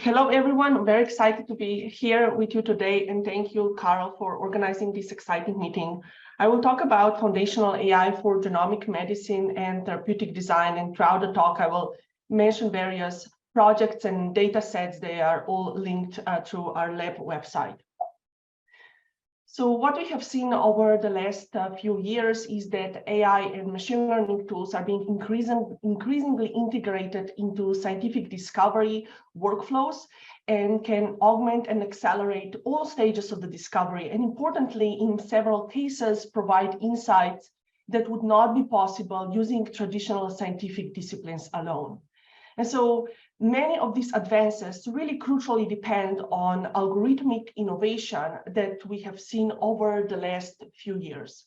Hello, everyone. I'm very excited to be here with you today, and thank you, Carol, for organizing this exciting meeting. I will talk about foundational AI for genomic medicine and therapeutic design, and throughout the talk, I will mention various projects and data sets. They are all linked through our lab website. So what we have seen over the last few years is that AI and machine learning tools are being increasingly integrated into scientific discovery workflows and can augment and accelerate all stages of the discovery. And importantly, in several cases, provide insights that would not be possible using traditional scientific disciplines alone. And so many of these advances really crucially depend on algorithmic innovation that we have seen over the last few years.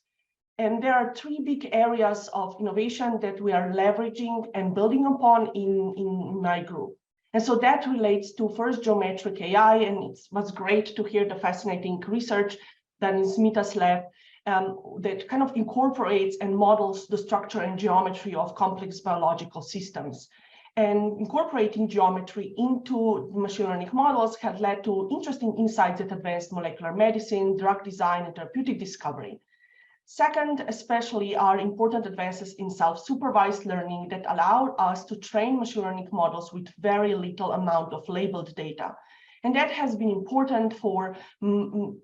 And there are three big areas of innovation that we are leveraging and building upon in my group. And so that relates to first geometric AI, and it was great to hear the fascinating research done in Smita's lab that kind of incorporates and models the structure and geometry of complex biological systems. And incorporating geometry into machine learning models has led to interesting insights that advanced molecular medicine, drug design, and therapeutic discovery. Second, especially, are important advances in self-supervised learning that allow us to train machine learning models with very little amount of labeled data. And that has been important for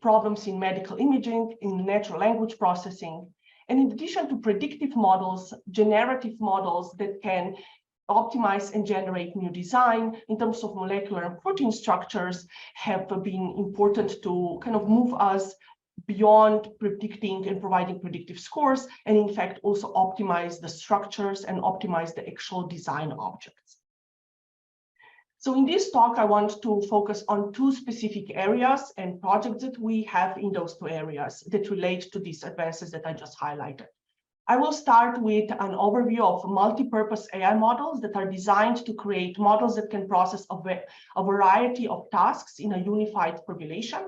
problems in medical imaging, in natural language processing. And in addition to predictive models, generative models that can optimize and generate new design in terms of molecular and protein structures have been important to kind of move us beyond predicting and providing predictive scores, and in fact also optimize the structures and optimize the actual design objects. So in this talk, I want to focus on two specific areas and projects that we have in those two areas that relate to these advances that I just highlighted. I will start with an overview of multi-purpose AI models that are designed to create models that can process a variety of tasks in a unified population.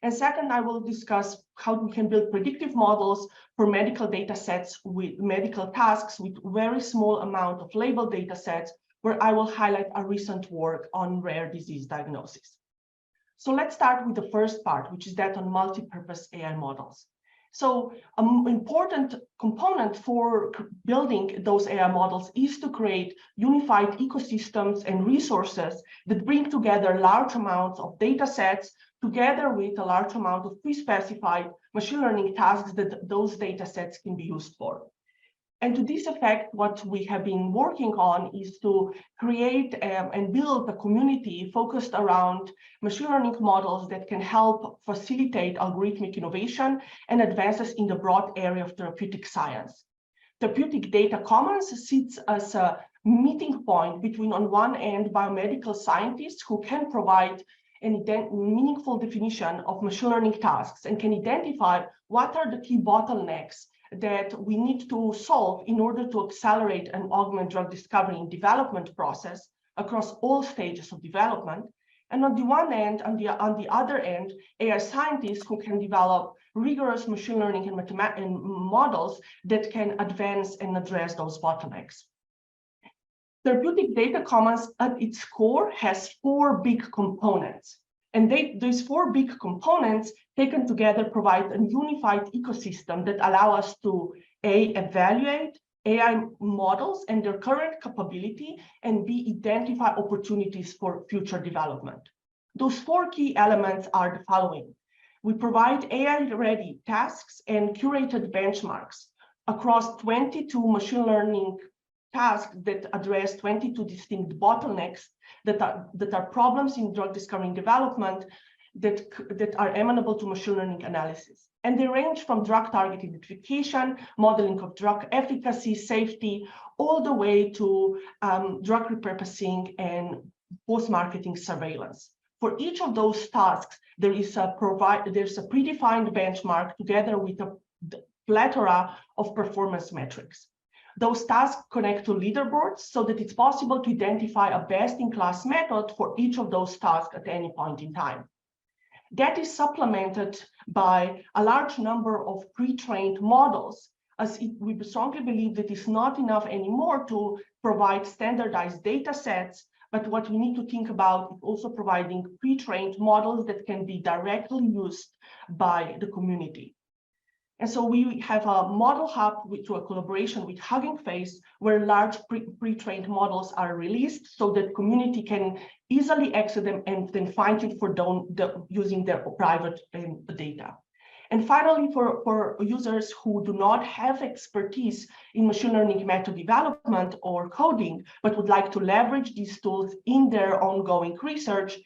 And second, I will discuss how we can build predictive models for medical data sets with medical tasks with very small amount of labeled data sets, where I will highlight a recent work on rare disease diagnosis. So let's start with the first part, which is that on multi-purpose AI models. So an important component for building those AI models is to create unified ecosystems and resources that bring together large amounts of data sets together with a large amount of pre-specified machine learning tasks that those data sets can be used for. And to this effect, what we have been working on is to create and build a community focused around machine learning models that can help facilitate algorithmic innovation and advances in the broad area of therapeutic science. Therapeutic Data Commons sits as a meeting point between, on one end, biomedical scientists who can provide a meaningful definition of machine learning tasks and can identify what are the key bottlenecks that we need to solve in order to accelerate and augment drug discovery and development process across all stages of development. And on the one end, on the other end, AI scientists who can develop rigorous machine learning and models that can advance and address those bottlenecks. Therapeutic Data Commons at its core has four big components. And those four big components taken together provide a unified ecosystem that allow us to evaluate AI models and their current capability, and identify opportunities for future development. Those four key elements are the following. We provide AI-ready tasks and curated benchmarks across 22 machine learning tasks that address 22 distinct bottlenecks that are problems in drug discovery and development that are amenable to machine learning analysis. And they range from drug target identification, modeling of drug efficacy, safety, all the way to drug repurposing and post-marketing surveillance. For each of those tasks, there's a predefined benchmark together with a plethora of performance metrics. Those tasks connect to leaderboards so that it's possible to identify a best-in-class method for each of those tasks at any point in time. That is supplemented by a large number of pre-trained models, as we strongly believe that it's not enough anymore to provide standardized data sets but what we need to think about is also providing pre-trained models that can be directly used by the community. And so we have a model hub through a collaboration with Hugging Face, where large pre-trained models are released so that community can easily access them and then fine-tune for using their private data. And finally, for users who do not have expertise in machine learning method development or coding, but would like to leverage these tools in their ongoing research,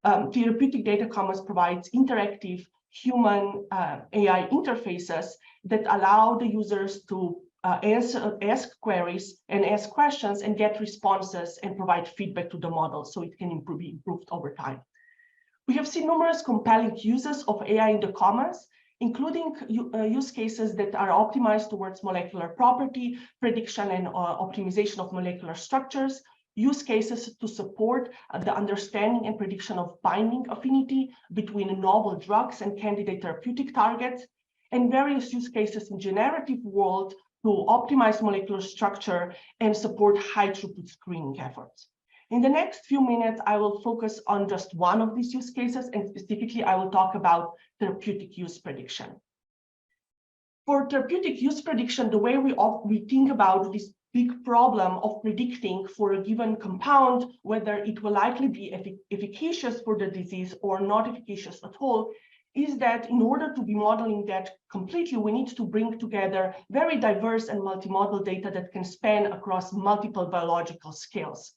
Therapeutic Data Commons provides interactive human AI interfaces that allow the users to ask queries and ask questions and get responses and provide feedback to the model so it can be improved over time. We have seen numerous compelling uses of AI in the commons, including use cases that are optimized towards molecular property, prediction and optimization of molecular structures, use cases to support the understanding and prediction of binding affinity between novel drugs and candidate therapeutic targets, and various use cases in generative world to optimize molecular structure and support high throughput screening efforts. In the next few minutes, I will focus on just one of these use cases, and specifically, I will talk about therapeutic use prediction. For therapeutic use prediction, the way we think about this big problem of predicting for a given compound whether it will likely be efficacious for the disease or not efficacious at all is that in order to be modeling that completely, we need to bring together very diverse and multimodal data that can span across multiple biological scales.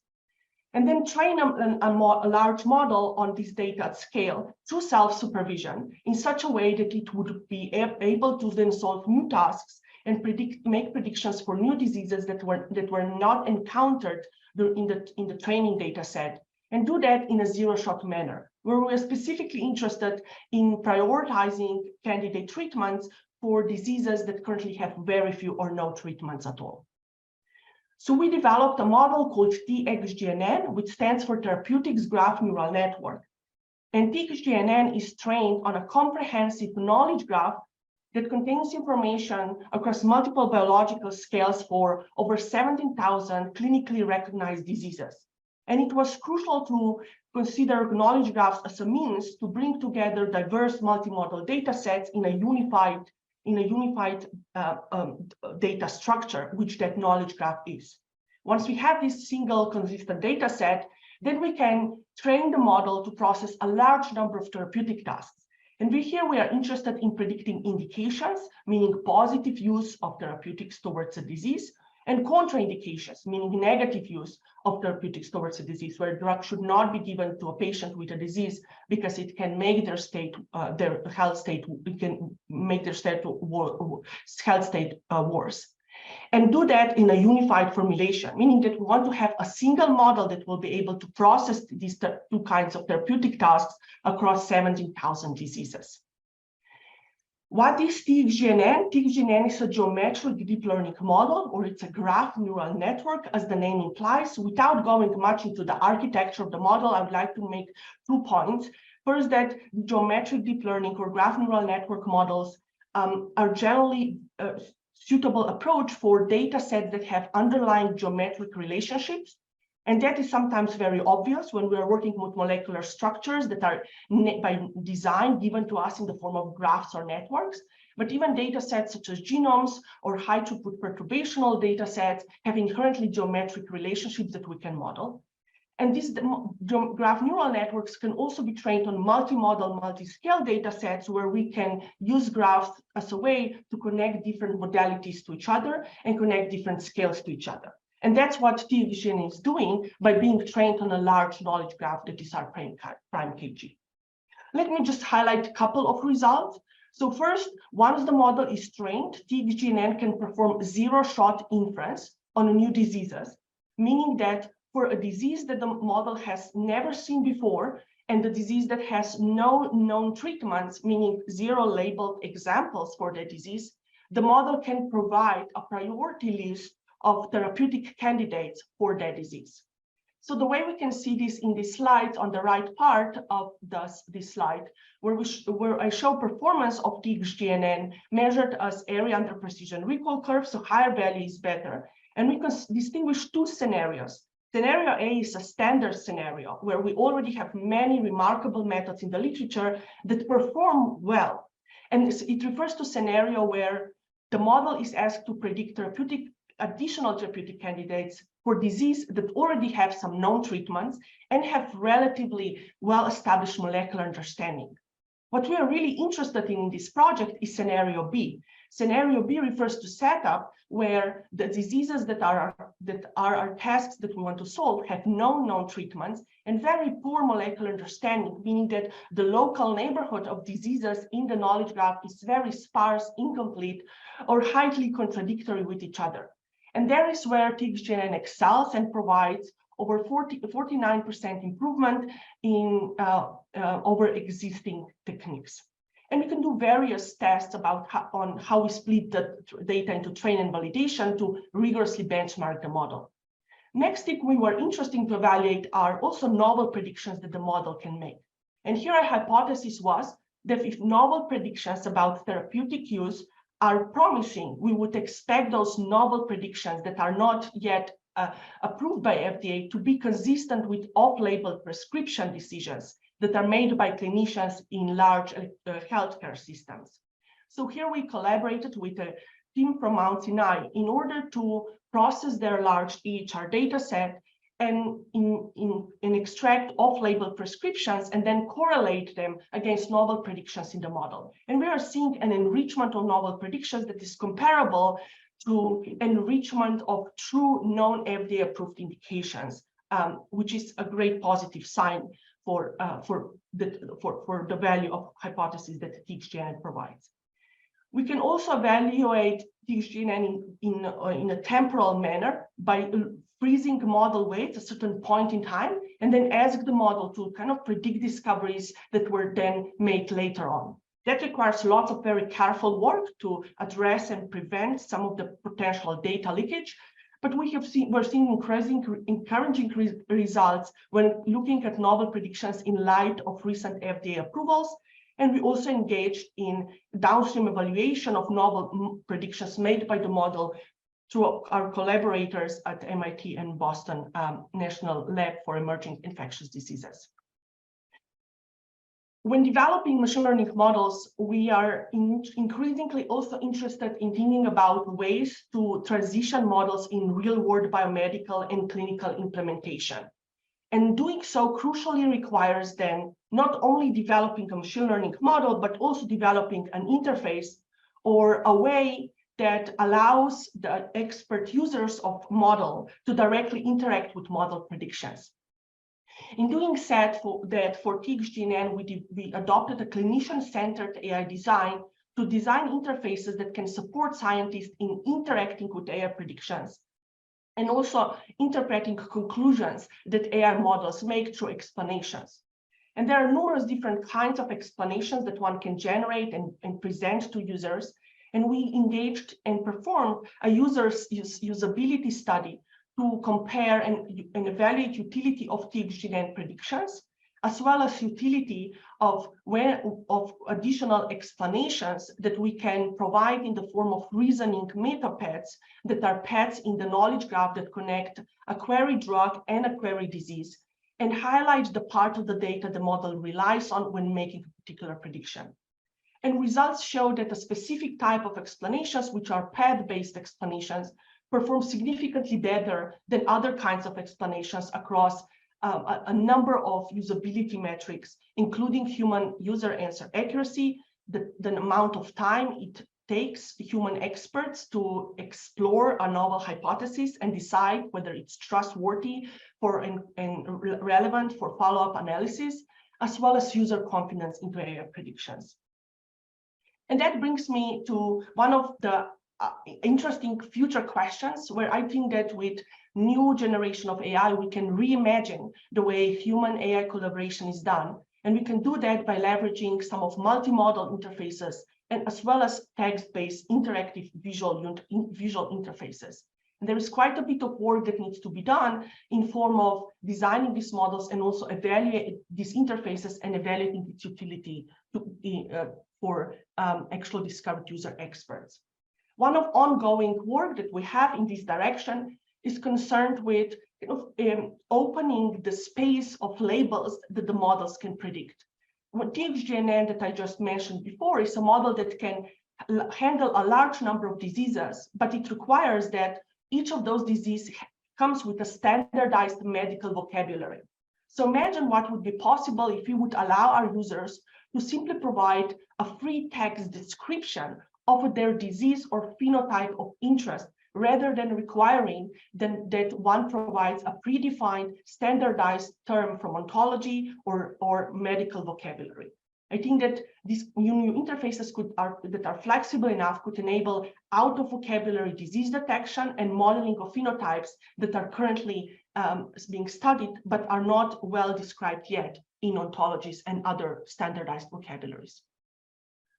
And then train a large model on this data at scale through self-supervision in such a way that it would be able to then solve new tasks and make predictions for new diseases that were not encountered in the training data set, and do that in a zero-shot manner, where we're specifically interested in prioritizing candidate treatments for diseases that currently have very few or no treatments at all. So we developed a model called TXGNN, which stands for Therapeutics Graph Neural Network. And TXGNN is trained on a comprehensive knowledge graph that contains information across multiple biological scales for over 17,000 clinically recognized diseases. And it was crucial to consider knowledge graphs as a means to bring together diverse multimodal data sets in a unified data structure, which that knowledge graph is. Once we have this single consistent data set, then we can train the model to process a large number of therapeutic tasks. And we are interested in predicting indications, meaning positive use of therapeutics towards a disease, and contraindications, meaning negative use of therapeutics towards a disease, where drug should not be given to a patient with a disease because it can make their health state worse. And do that in a unified formulation, meaning that we want to have a single model that will be able to process these two kinds of therapeutic tasks across 17,000 diseases. What is TXGNN? TXGNN is a geometric deep learning model, or it's a graph neural network, as the name implies. Without going much into the architecture of the model, I would like to make 2 points. First, that geometric deep learning or graph neural network models are generally a suitable approach for data sets that have underlying geometric relationships. And that is sometimes very obvious when we are working with molecular structures that are by design given to us in the form of graphs or networks. But even data sets such as genomes or high throughput perturbational data sets have inherently geometric relationships that we can model. And these graph neural networks can also be trained on multimodal, multi-scale data sets where we can use graphs as a way to connect different modalities to each other and connect different scales to each other. And that's what TXGNN is doing by being trained on a large knowledge graph that is our prime KG. Let me just highlight a couple of results. So first, once the model is trained, TXGNN can perform zero-shot inference on new diseases, meaning that for a disease that the model has never seen before, and the disease that has no known treatments, meaning zero labeled examples for the disease, the model can provide a priority list of therapeutic candidates for that disease. So the way we can see this in this slide on the right part of this slide, where I show performance of TXGNN measured as area under precision recall curve, so higher value is better. And we can distinguish 2 scenarios. Scenario A is a standard scenario where we already have many remarkable methods in the literature that perform well. And it refers to a scenario where the model is asked to predict additional therapeutic candidates for disease that already have some known treatments and have relatively well-established molecular understanding. What we are really interested in this project is scenario B. Scenario B refers to setup where the diseases that are our tasks that we want to solve have no known treatments and very poor molecular understanding, meaning that the local neighborhood of diseases in the knowledge graph is very sparse, incomplete, or highly contradictory with each other. And there is where TXGNN excels and provides over 49% improvement in over existing techniques. And we can do various tests about how we split the data into train and validation to rigorously benchmark the model. Next thing we were interested to evaluate are also novel predictions that the model can make. And here our hypothesis was that if novel predictions about therapeutic use are promising, we would expect those novel predictions that are not yet approved by FDA to be consistent with off-label prescription decisions that are made by clinicians in large healthcare systems. So here we collaborated with a team from Mount Sinai in order to process their large EHR data set and extract off-label prescriptions and then correlate them against novel predictions in the model. And we are seeing an enrichment of novel predictions that is comparable to enrichment of true known FDA-approved indications, which is a great positive sign for the value of hypotheses that TXGNN provides. We can also evaluate TXGNN in a temporal manner by freezing model weights at a certain point in time, and then ask the model to kind of predict discoveries that were then made later on. That requires lots of very careful work to address and prevent some of the potential data leakage. But we're seeing encouraging results when looking at novel predictions in light of recent FDA approvals. And we also engaged in downstream evaluation of novel predictions made by the model through our collaborators at MIT and Boston National Lab for Emerging Infectious Diseases. When developing machine learning models, we are increasingly also interested in thinking about ways to transition models in real-world biomedical and clinical implementation. And doing so crucially requires then not only developing a machine learning model, but also developing an interface or a way that allows the expert users of model to directly interact with model predictions. In doing for TXGNN, we adopted a clinician-centered AI design to design interfaces that can support scientists in interacting with AI predictions and also interpreting conclusions that AI models make through explanations. And there are numerous different kinds of explanations that one can generate and present to users. And we engaged and performed a user's usability study to compare and evaluate utility of TXGNN predictions, as well as utility of additional explanations that we can provide in the form of reasoning meta-paths that are paths in the knowledge graph that connect a query drug and a query disease and highlight the part of the data the model relies on when making a particular prediction. And results show that a specific type of explanations, which are path-based explanations, perform significantly better than other kinds of explanations across a number of usability metrics, including human user answer accuracy, the amount of time it takes human experts to explore a novel hypothesis and decide whether it's trustworthy and relevant for follow-up analysis, as well as user confidence into AI predictions. And that brings me to one of the interesting future questions where I think that with new generation of AI, we can reimagine the way human AI collaboration is done. And we can do that by leveraging some of multimodal interfaces and as well as text-based interactive visual interfaces. And there is quite a bit of work that needs to be done in form of designing these models and also evaluate these interfaces and evaluating its utility for actual discovered user experts. One of ongoing work that we have in this direction is concerned with opening the space of labels that the models can predict. What TXGNN that I just mentioned before is a model that can handle a large number of diseases, but it requires that each of those diseases comes with a standardized medical vocabulary. So imagine what would be possible if we would allow our users to simply provide a free text description of their disease or phenotype of interest, rather than requiring that one provides a predefined standardized term from ontology or medical vocabulary. I think that these new interfaces that are flexible enough could enable out-of-vocabulary disease detection and modeling of phenotypes that are currently being studied, but are not well described yet in ontologies and other standardized vocabularies.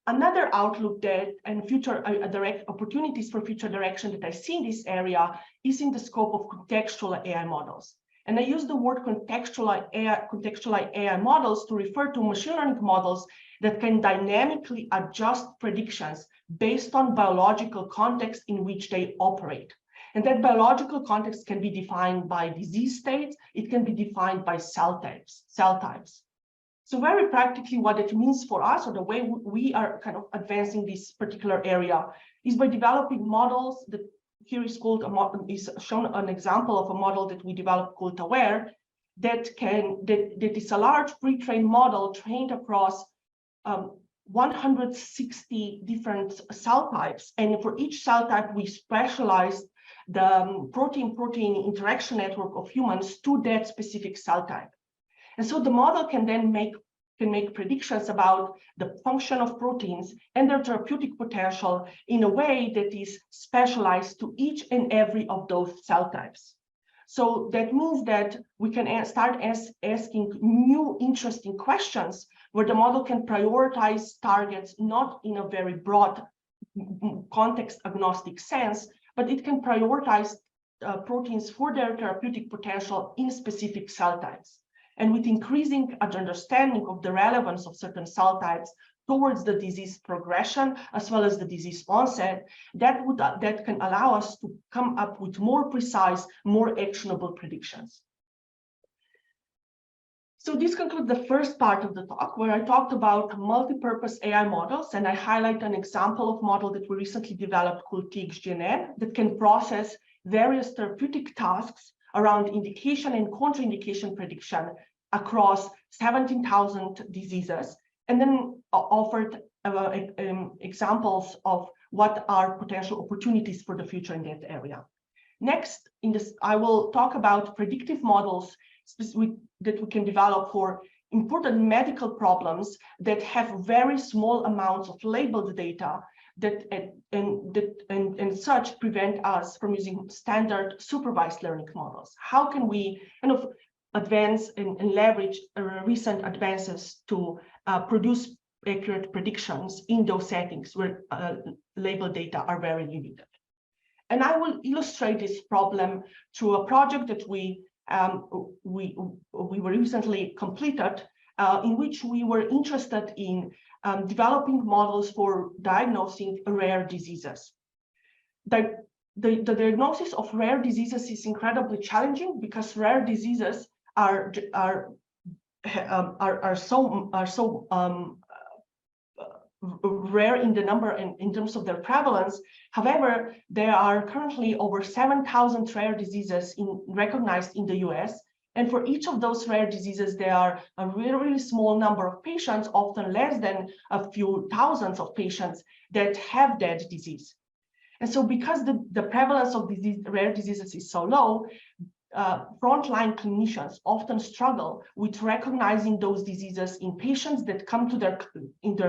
Another outlook that and future direct opportunities for future direction that I see in this area is in the scope of contextual AI models. And I use the word contextualized AI models to refer to machine learning models that can dynamically adjust predictions based on biological context in which they operate. And that biological context can be defined by disease states, it can be defined by cell types. So very practically, what it means for us, or the way we are kind of advancing this particular area, is by developing models that here is called is shown an example of a model that we developed called Aware, that is a large pre-trained model trained across 160 different cell types, and for each cell type we specialized the protein-protein interaction network of humans to that specific cell type. And so the model can then make predictions about the function of proteins and their therapeutic potential in a way that is specialized to each and every of those cell types. So that means that we can start asking new interesting questions where the model can prioritize targets not in a very broad context agnostic sense, but it can prioritize proteins for their therapeutic potential in specific cell types. And with increasing understanding of the relevance of certain cell types towards the disease progression, as well as the disease onset, that can allow us to come up with more precise, more actionable predictions. So this concludes the first part of the talk, where I talked about multi-purpose AI models, and I highlight an example of model that we recently developed called TXGNN that can process various therapeutic tasks around indication and contraindication prediction across 17,000 diseases, and then offered examples of what are potential opportunities for the future in that area. Next, I will talk about predictive models that we can develop for important medical problems that have very small amounts of labeled data and such prevent us from using standard supervised learning models. How can we kind of advance and leverage recent advances to produce accurate predictions in those settings where labeled data are very limited? And I will illustrate this problem through a project that we were recently completed, in which we were interested in developing models for diagnosing rare diseases. The diagnosis of rare diseases is incredibly challenging because rare diseases are so rare in the number and in terms of their prevalence. However, there are currently over 7,000 rare diseases recognized in the US. And for each of those rare diseases, there are a really small number of patients, often less than a few thousands of patients, that have that disease. And so because the prevalence of rare diseases is so low, frontline clinicians often struggle with recognizing those diseases in patients that come to their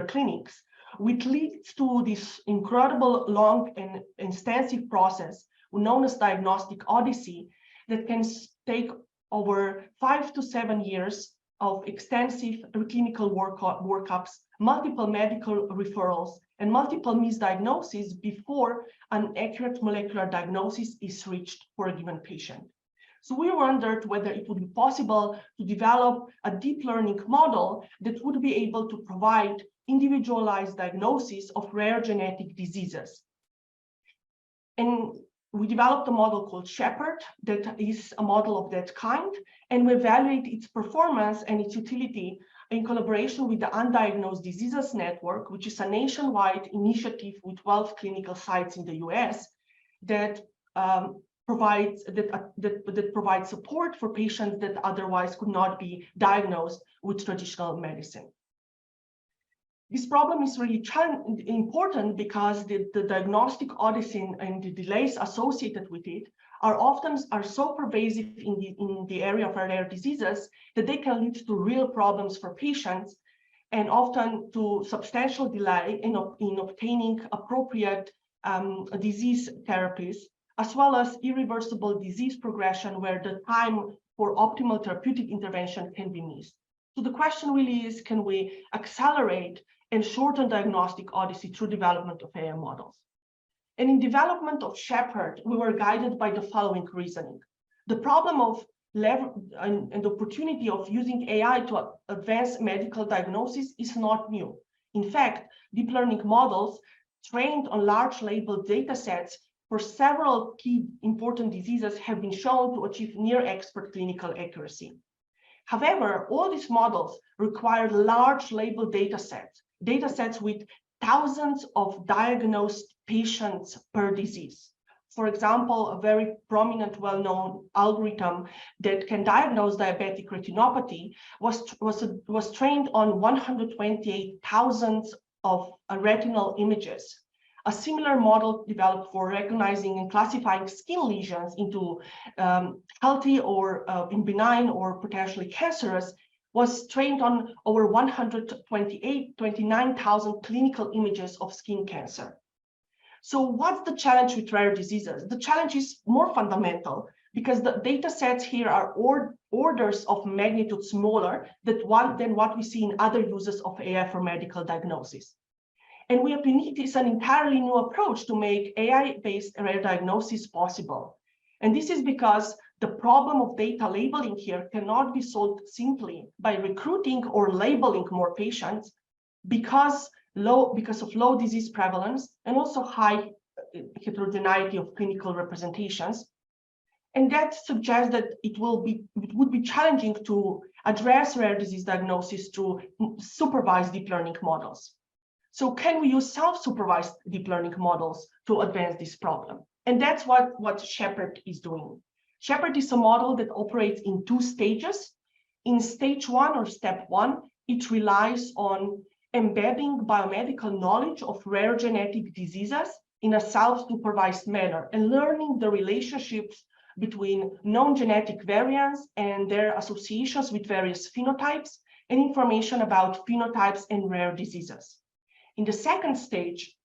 clinics, which leads to this incredible long and extensive process known as diagnostic odyssey that can take over 5 to 7 years of extensive clinical workups, multiple medical referrals, and multiple misdiagnoses before an accurate molecular diagnosis is reached for a given patient. So we wondered whether it would be possible to develop a deep learning model that would be able to provide individualized diagnosis of rare genetic diseases. And we developed a model called Shepherd that is a model of that kind, and we evaluate its performance and its utility in collaboration with the Undiagnosed Diseases Network, which is a nationwide initiative with 12 clinical sites in the US that provides support for patients that otherwise could not be diagnosed with traditional medicine. This problem is really important because the diagnostic odyssey and the delays associated with it are so pervasive in the area of rare diseases that they can lead to real problems for patients and often to substantial delay in obtaining appropriate disease therapies, as well as irreversible disease progression where the time for optimal therapeutic intervention can be missed. So the question really is, can we accelerate and shorten diagnostic odyssey through development of AI models? And in development of Shepherd, we were guided by the following reasoning. The problem of and the opportunity of using AI to advance medical diagnosis is not new. In fact, deep learning models trained on large labeled data sets for several key important diseases have been shown to achieve near expert clinical accuracy. However, all these models require large labeled data sets with thousands of diagnosed patients per disease. For example, a very prominent, well-known algorithm that can diagnose diabetic retinopathy was trained on 128,000 of retinal images. A similar model developed for recognizing and classifying skin lesions into healthy or benign or potentially cancerous was trained on over 129,000 clinical images of skin cancer. So what's the challenge with rare diseases? The challenge is more fundamental because the data sets here are orders of magnitude smaller than what we see in other uses of AI for medical diagnosis. And we need is an entirely new approach to make AI-based rare diagnosis possible. And this is because the problem of data labeling here cannot be solved simply by recruiting or labeling more patients because of low disease prevalence and also high heterogeneity of clinical representations. And that suggests that it would be challenging to address rare disease diagnosis through supervised deep learning models. So can we use self-supervised deep learning models to advance this problem? And that's what Shepherd is doing. Shepherd is a model that operates in two stages. In stage one or step one, it relies on embedding biomedical knowledge of rare genetic diseases in a self-supervised manner and learning the relationships between known genetic variants and their associations with various phenotypes and information about phenotypes and rare diseases. In the second stage,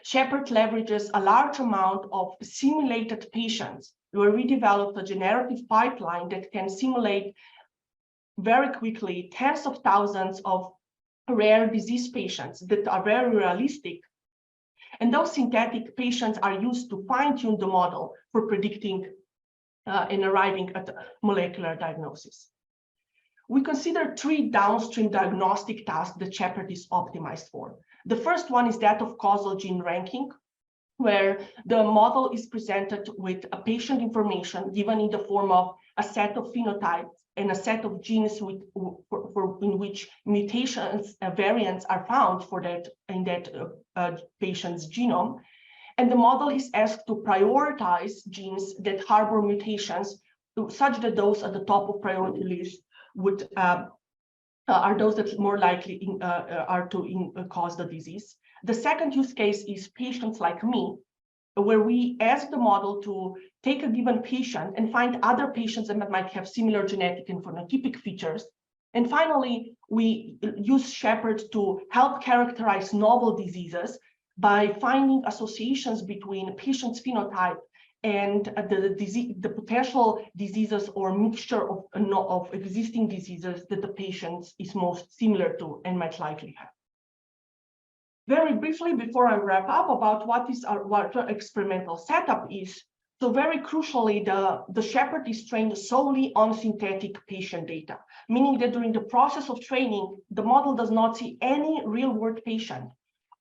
Shepherd leverages a large amount of simulated patients where we developed a generative pipeline that can simulate very quickly tens of thousands of rare disease patients that are very realistic. And those synthetic patients are used to fine-tune the model for predicting and arriving at molecular diagnosis. We consider three downstream diagnostic tasks that Shepherd is optimized for. The first one is that of causal gene ranking, where the model is presented with a patient information given in the form of a set of phenotypes and a set of genes in which mutations, variants are found in that patient's genome. And the model is asked to prioritize genes that harbor mutations such that those at the top of priority list are those that more likely cause the disease. The second use case is patients like me, where we ask the model to take a given patient and find other patients that might have similar genetic and phenotypic features. And finally, we use Shepherd to help characterize novel diseases by finding associations between a patient's phenotype and the potential diseases or mixture of existing diseases that the patient is most similar to and might likely have. Very briefly, before I wrap up about what our experimental setup is, so very crucially, the Shepherd is trained solely on synthetic patient data, meaning that during the process of training, the model does not see any real-world patient.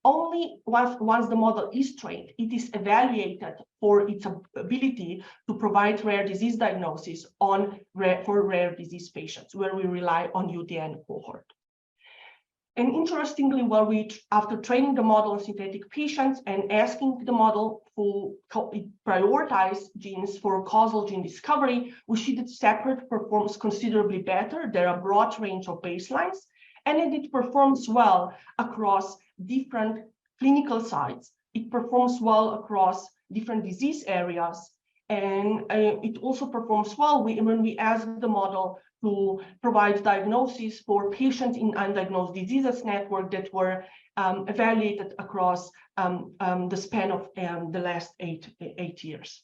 Only once the model is trained, it is evaluated for its ability to provide rare disease diagnosis for rare disease patients, where we rely on UDN cohort. And interestingly, after training the model on synthetic patients and asking the model to prioritize genes for causal gene discovery, we see that separate performs considerably better. There are a broad range of baselines, and it performs well across different clinical sites. It performs well across different disease areas, and it also performs well when we ask the model to provide diagnosis for patients in undiagnosed diseases network that were evaluated across the span of the last eight years.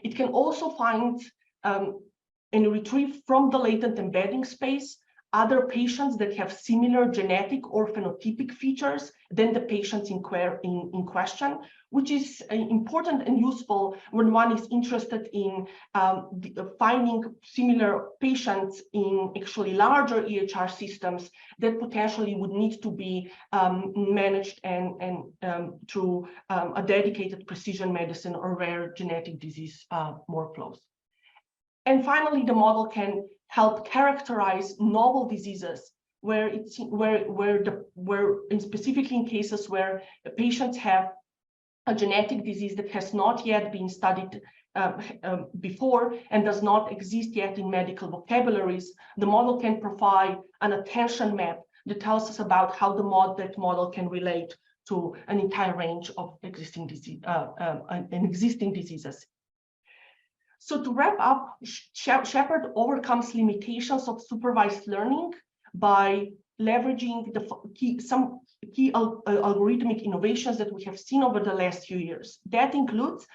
It can also find and retrieve from the latent embedding space other patients that have similar genetic or phenotypic features than the patients in question, which is important and useful when one is interested in finding similar patients in actually larger EHR systems that potentially would need to be managed and through a dedicated precision medicine or rare genetic disease workflows. And finally, the model can help characterize novel diseases specifically in cases where patients have a genetic disease that has not yet been studied before and does not exist yet in medical vocabularies. The model can provide an attention map that tells us about how that model can relate to an entire range of existing diseases. So to wrap up, Shepherd overcomes limitations of supervised learning by leveraging some key algorithmic innovations that we have seen over the last few years. That includes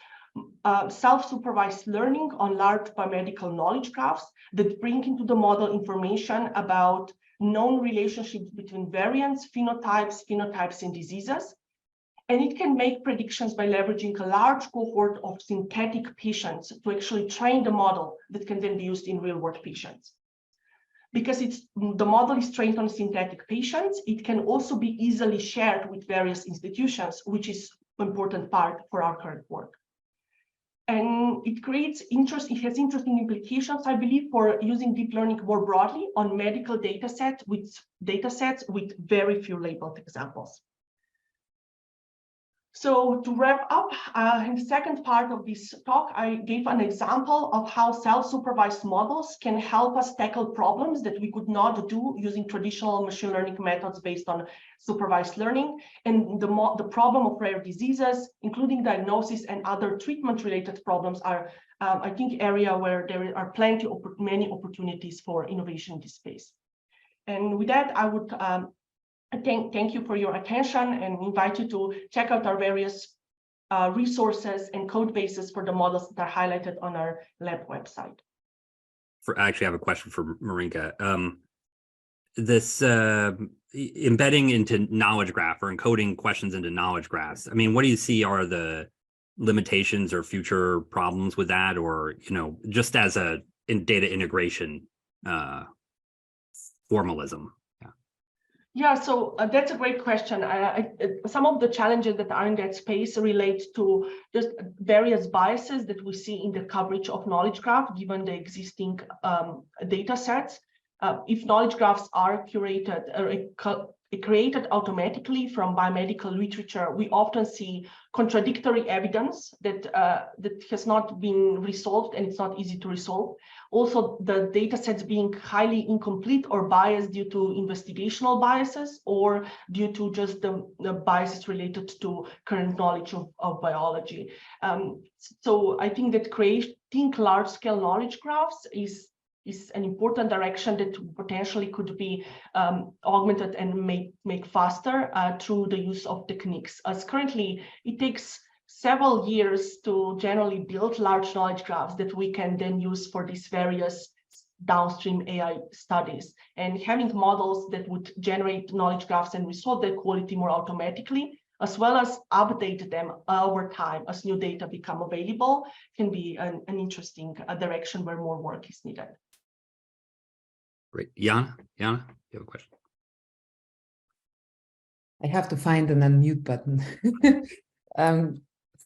self-supervised learning on large biomedical knowledge graphs that bring into the model information about known relationships between variants, phenotypes, and diseases. And it can make predictions by leveraging a large cohort of synthetic patients to actually train the model that can then be used in real-world patients. Because the model is trained on synthetic patients, it can also be easily shared with various institutions, which is an important part for our current work. And it has interesting implications, I believe, for using deep learning more broadly on medical datasets with very few labeled examples. So to wrap up, in the second part of this talk, I gave an example of how self-supervised models can help us tackle problems that we could not do using traditional machine learning methods based on supervised learning. And the problem of rare diseases, including diagnosis and other treatment-related problems, are, I think, area where there are many opportunities for innovation in this space. And with that, I would thank you for your attention and invite you to check out our various resources and code bases for the models that are highlighted on our lab website. Actually, I have a question for Marinka. This embedding into knowledge graph or encoding questions into knowledge graphs. I mean, what do you see are the limitations or future problems with that, or just as in data integration formalism? Yeah, so that's a great question. Some of the challenges that are in that space relate to just various biases that we see in the coverage of knowledge graph, given the existing data sets. If knowledge graphs are curated or created automatically from biomedical literature, we often see contradictory evidence that has not been resolved, and it's not easy to resolve. Also, the data sets being highly incomplete or biased due to investigational biases or due to just the biases related to current knowledge of biology. So I think that creating large-scale knowledge graphs is an important direction that potentially could be augmented and make faster through the use of techniques. As currently, it takes several years to generally build large knowledge graphs that we can then use for these various downstream AI studies. And having models that would generate knowledge graphs and resolve their quality more automatically, as well as update them over time as new data become available, can be an interesting direction where more work is needed. Great. Jana, you have a question? I have to find an unmute button.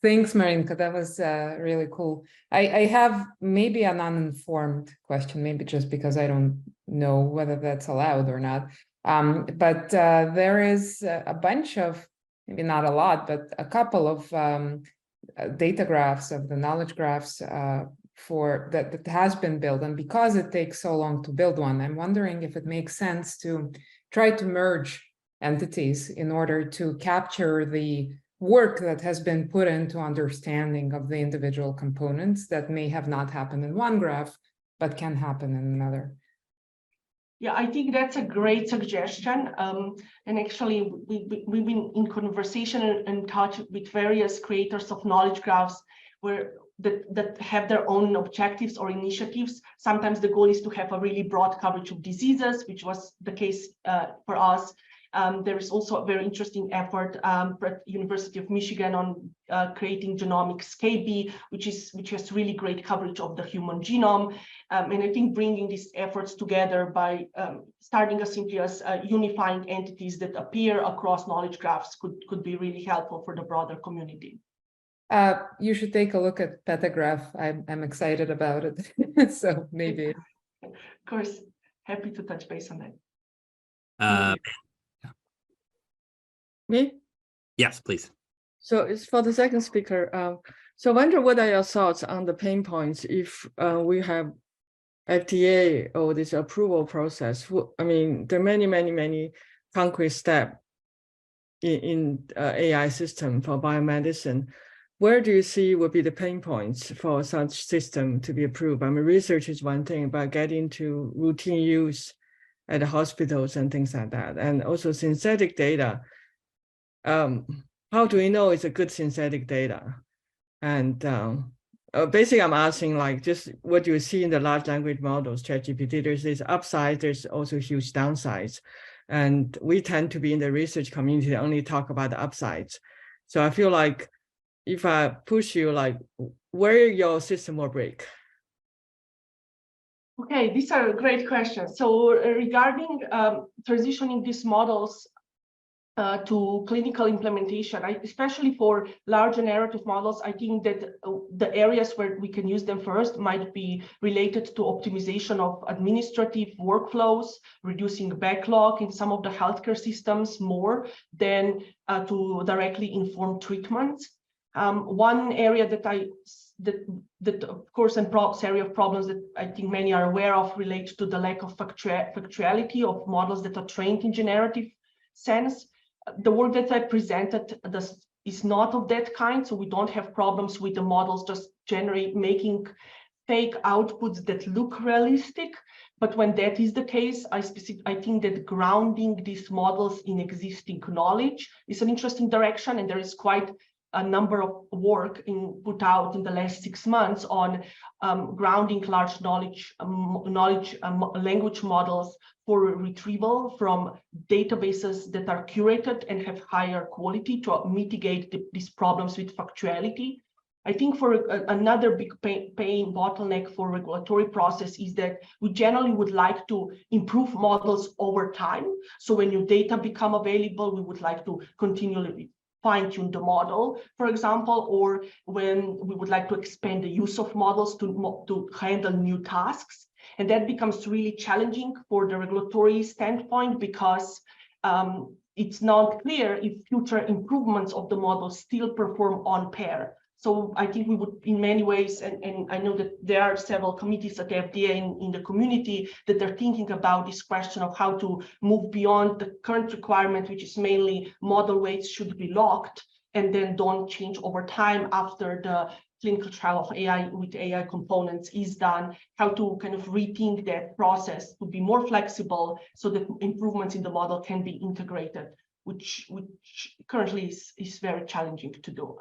Thanks, Marinka. That was really cool. I have maybe an uninformed question, maybe just because I don't know whether that's allowed or not. But there is a bunch of, maybe not a lot, but a couple of data graphs of the knowledge graphs for that has been built. And because it takes so long to build one, I'm wondering if it makes sense to try to merge entities in order to capture the work that has been put into understanding of the individual components that may have not happened in one graph, but can happen in another. Yeah, I think that's a great suggestion. And actually, we've been in conversation and touch with various creators of knowledge graphs that have their own objectives or initiatives. Sometimes the goal is to have a really broad coverage of diseases, which was the case for us. There is also a very interesting effort at University of Michigan on creating Genomics KB, which has really great coverage of the human genome. And I think bringing these efforts together by starting as simply as unifying entities that appear across knowledge graphs could be really helpful for the broader community. You should take a look at Petagraph. I'm excited about it. So maybe. Of course, happy to touch base on that. Me? Yes, please. So it's for the second speaker. So I wonder what are your thoughts on the pain points if we have FDA or this approval process? I mean, there are many concrete steps in AI system for biomedicine. Where do you see would be the pain points for such system to be approved? I mean, research is one thing, but getting to routine use at the hospitals and things like that, and also synthetic data. How do we know it's a good synthetic data? And basically, I'm asking like just what you see in the large language models, ChatGPT. There's this upside, there's also huge downsides, and we tend to be in the research community that only talk about the upsides. So I feel like if I push you, like where your system will break. Okay, these are great questions. So regarding transitioning these models to clinical implementation, especially for large narrative models, I think that the areas where we can use them first might be related to optimization of administrative workflows, reducing backlog in some of the healthcare systems more than to directly inform treatments. One area that of course, and area of problems that I think many are aware of relate to the lack of factuality of models that are trained in generative sense. The work that I presented is not of that kind, so we don't have problems with the models just making fake outputs that look realistic. But when that is the case, I think that grounding these models in existing knowledge is an interesting direction, and there is quite a number of work put out in the last 6 months on grounding large language models for retrieval from databases that are curated and have higher quality to mitigate these problems with factuality. I think for another big pain bottleneck for regulatory process is that we generally would like to improve models over time. So when new data become available, we would like to continually fine-tune the model, for example, or when we would like to expand the use of models to handle new tasks. And that becomes really challenging for the regulatory standpoint because it's not clear if future improvements of the model still perform on pair. So I think we would, in many ways, and I know that there are several committees at the FDA in the community that are thinking about this question of how to move beyond the current requirement, which is mainly model weights should be locked and then don't change over time after the clinical trial of AI with AI components is done, how to kind of rethink that process to be more flexible so that improvements in the model can be integrated, which currently is very challenging to do.